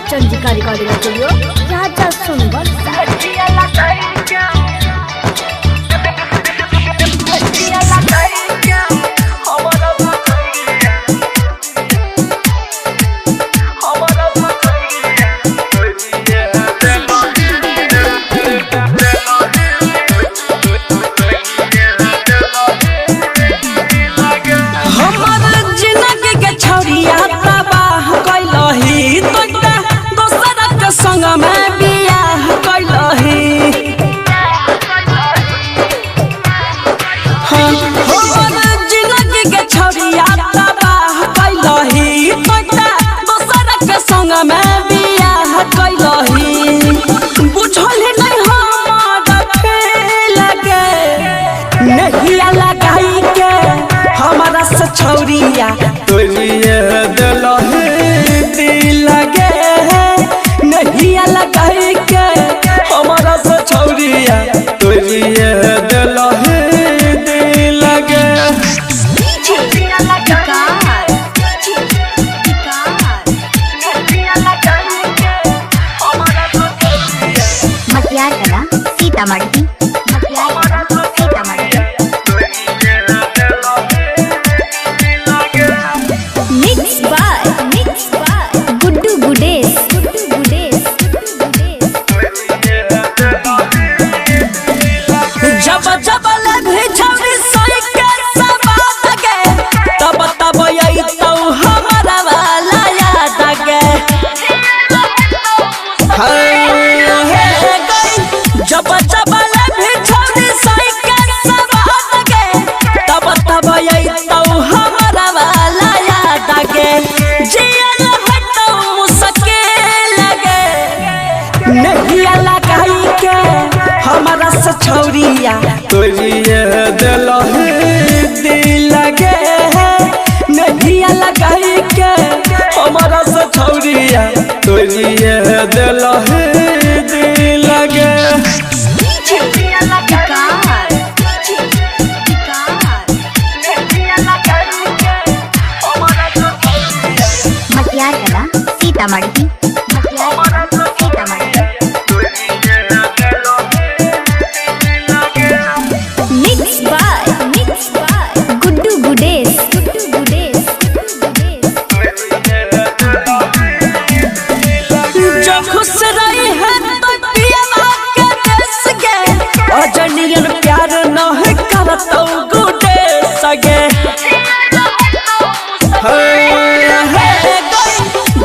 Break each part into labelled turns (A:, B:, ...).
A: Chandrika recording studio राजा सुनवर
B: छौरिया तोरिए दिलहे दिल लगे नहीं लगाई के हमारा से छौरिया तोरिए दिलहे दिल लगे
A: मटियार कला सीतामढ़ी छौरिया तोरिए दिलहे दिल लगे नहीं लगाई के हमारा से छौरिया तोरिए दिलहे दिल लगे मटियार कला सीतामढ़ी
B: प्यार न करतो गुडे सगे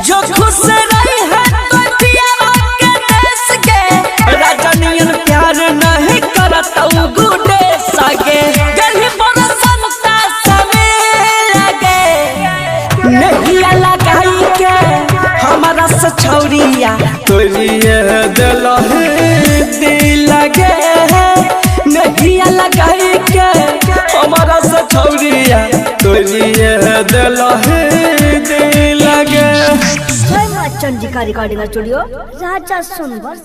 B: जो खुश रही है तो पिया के देश के राजनियन प्यार नहीं करतो गुडे सगे गली पर समता समय लगे नहीं लगाई के हमारा से छौरिया तोरिए दिलहे दिल लगे नहीं लगाई के हमारा से छौरिया तोरिए दिलहे दिल लगे।
A: चंद्रिका रिकॉर्डिंग स्टूडियो राजा सुनवर।